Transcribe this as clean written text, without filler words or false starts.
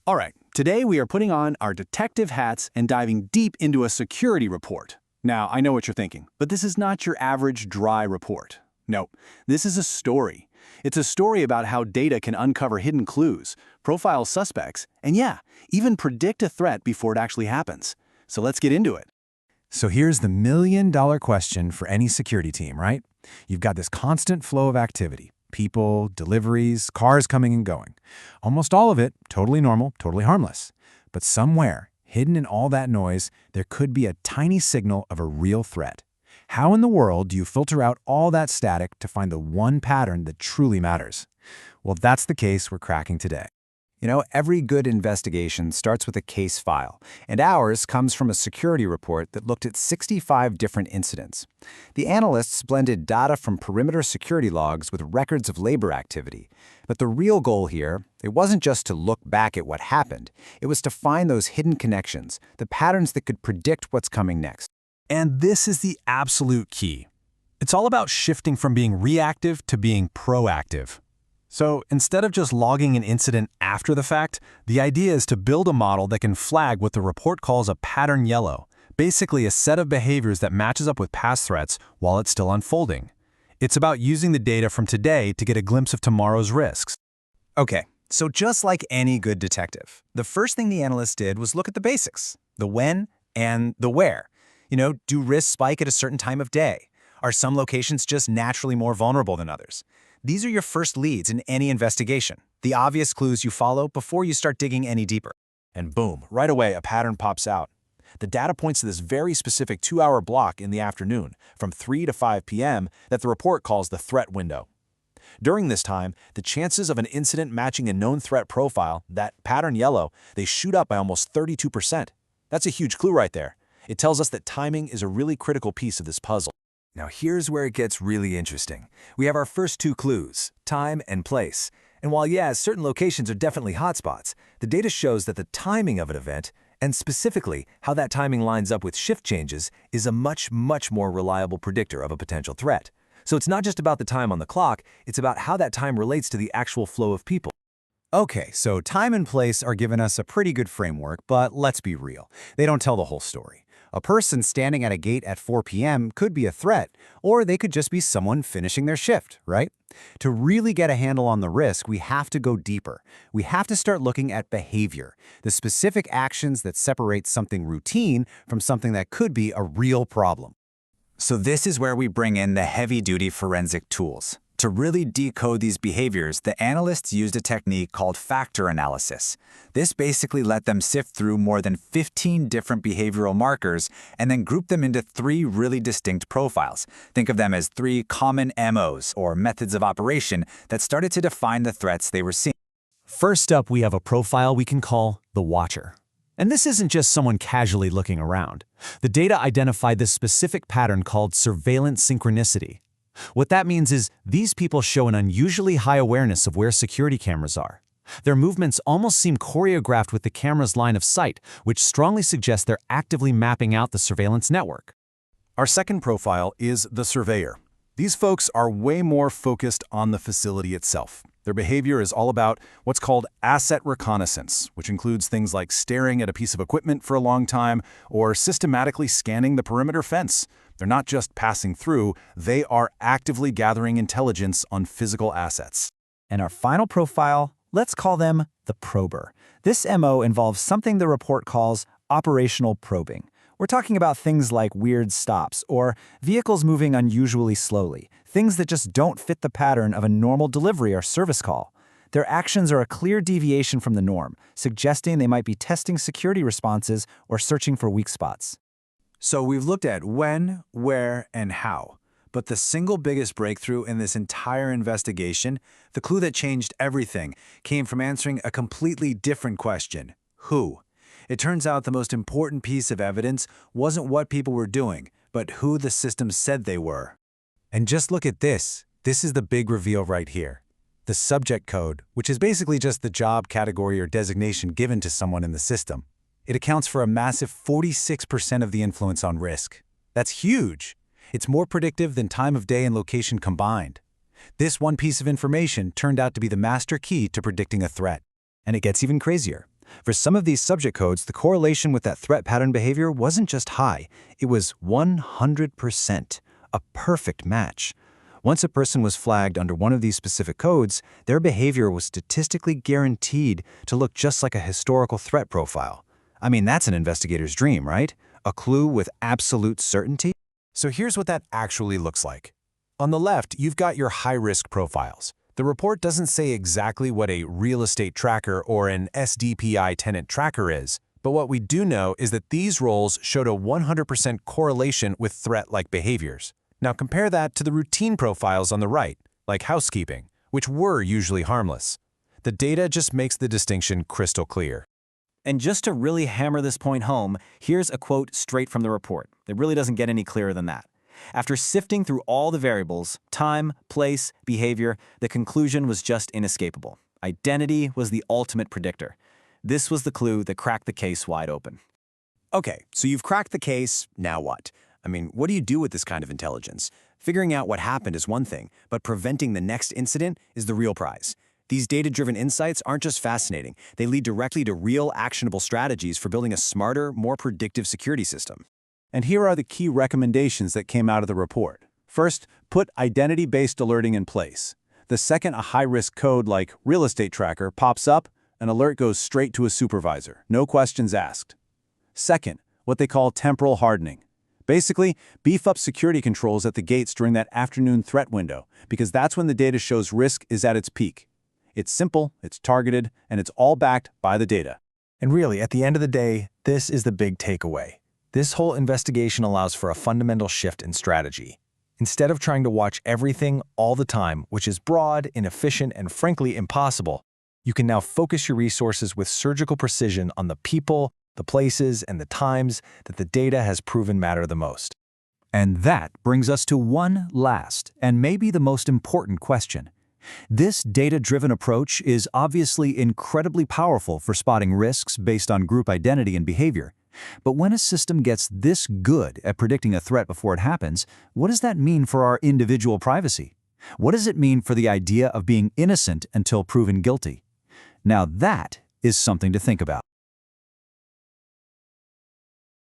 All right, today we are putting on our detective hats and diving deep into a security report. Now, I know what you're thinking, but this is not your average dry report. No, this is a story. It's a story about how data can uncover hidden clues, profile suspects, and yeah, even predict a threat before it actually happens. So let's get into it. So here's the million-dollar question for any security team, right? You've got this constant flow of activity. People, deliveries, cars coming and going. Almost all of it totally normal, totally harmless. But somewhere, hidden in all that noise, there could be a tiny signal of a real threat. How in the world do you filter out all that static to find the one pattern that truly matters? Well, that's the case we're cracking today. You know, every good investigation starts with a case file, and ours comes from a security report that looked at 65 different incidents. The analysts blended data from perimeter security logs with records of labor activity. But the real goal here, it wasn't just to look back at what happened. It was to find those hidden connections, the patterns that could predict what's coming next. And this is the absolute key. It's all about shifting from being reactive to being proactive. So instead of just logging an incident after the fact, the idea is to build a model that can flag what the report calls a pattern yellow, basically a set of behaviors that matches up with past threats while it's still unfolding. It's about using the data from today to get a glimpse of tomorrow's risks. Okay, so just like any good detective, the first thing the analysts did was look at the basics, the when and the where. Do risks spike at a certain time of day? Are some locations just naturally more vulnerable than others? These are your first leads in any investigation, the obvious clues you follow before you start digging any deeper. And boom, right away a pattern pops out. The data points to this very specific 2-hour block in the afternoon, from 3 to 5 p.m., that the report calls the threat window. During this time, the chances of an incident matching a known threat profile, that pattern yellow, they shoot up by almost 32%. That's a huge clue right there. It tells us that timing is a really critical piece of this puzzle. Now here's where it gets really interesting. We have our first two clues, time and place. And while certain locations are definitely hotspots, the data shows that the timing of an event, and specifically how that timing lines up with shift changes, is a much more reliable predictor of a potential threat. So it's not just about the time on the clock, it's about how that time relates to the actual flow of people. Okay, so time and place are giving us a pretty good framework, but let's be real. They don't tell the whole story. A person standing at a gate at 4 p.m. could be a threat, or they could just be someone finishing their shift, right? To really get a handle on the risk, we have to go deeper. We have to start looking at behavior, the specific actions that separate something routine from something that could be a real problem. So this is where we bring in the heavy-duty forensic tools. To really decode these behaviors, the analysts used a technique called factor analysis. This basically let them sift through more than 15 different behavioral markers and then group them into 3 really distinct profiles. Think of them as 3 common MOs, or methods of operation, that started to define the threats they were seeing. First up, we have a profile we can call the watcher. And this isn't just someone casually looking around. The data identified this specific pattern called surveillance synchronicity. What that means is these people show an unusually high awareness of where security cameras are. Their movements almost seem choreographed with the camera's line of sight, which strongly suggests they're actively mapping out the surveillance network. Our second profile is the surveyor. These folks are way more focused on the facility itself. Their behavior is all about what's called asset reconnaissance, which includes things like staring at a piece of equipment for a long time or systematically scanning the perimeter fence. They're not just passing through, they are actively gathering intelligence on physical assets. And our final profile, let's call them the prober. This MO involves something the report calls operational probing. We're talking about things like weird stops or vehicles moving unusually slowly, things that just don't fit the pattern of a normal delivery or service call. Their actions are a clear deviation from the norm, suggesting they might be testing security responses or searching for weak spots. So we've looked at when, where, and how. But the single biggest breakthrough in this entire investigation, the clue that changed everything, came from answering a completely different question: who? It turns out the most important piece of evidence wasn't what people were doing, but who the system said they were. And just look at this. This is the big reveal right here. The subject code, which is basically just the job, category, or designation given to someone in the system. It accounts for a massive 46% of the influence on risk. That's huge. It's more predictive than time of day and location combined. This one piece of information turned out to be the master key to predicting a threat. And it gets even crazier. For some of these subject codes, the correlation with that threat pattern behavior wasn't just high, it was 100%, a perfect match. Once a person was flagged under one of these specific codes, their behavior was statistically guaranteed to look just like a historical threat profile. I mean, that's an investigator's dream, right? A clue with absolute certainty? So here's what that actually looks like. On the left, you've got your high-risk profiles. The report doesn't say exactly what a real estate tracker or an SDPI tenant tracker is, but what we do know is that these roles showed a 100% correlation with threat-like behaviors. Now compare that to the routine profiles on the right, like housekeeping, which were usually harmless. The data just makes the distinction crystal clear. And just to really hammer this point home, here's a quote straight from the report. It really doesn't get any clearer than that. After sifting through all the variables, time, place, behavior, the conclusion was just inescapable. Identity was the ultimate predictor. This was the clue that cracked the case wide open. Okay, so you've cracked the case, now what? I mean, what do you do with this kind of intelligence? Figuring out what happened is one thing, but preventing the next incident is the real prize. These data-driven insights aren't just fascinating, they lead directly to real actionable strategies for building a smarter, more predictive security system. And here are the key recommendations that came out of the report. First, put identity-based alerting in place. The second a high-risk code like real estate tracker pops up, an alert goes straight to a supervisor, no questions asked. Second, what they call temporal hardening. Basically, beef up security controls at the gates during that afternoon threat window, because that's when the data shows risk is at its peak. It's simple, it's targeted, and it's all backed by the data. And really, at the end of the day, this is the big takeaway. This whole investigation allows for a fundamental shift in strategy. Instead of trying to watch everything all the time, which is broad, inefficient, and frankly impossible, you can now focus your resources with surgical precision on the people, the places, and the times that the data has proven matter the most. And that brings us to one last, and maybe the most important question. This data-driven approach is obviously incredibly powerful for spotting risks based on group identity and behavior. But when a system gets this good at predicting a threat before it happens, what does that mean for our individual privacy? What does it mean for the idea of being innocent until proven guilty? Now that is something to think about.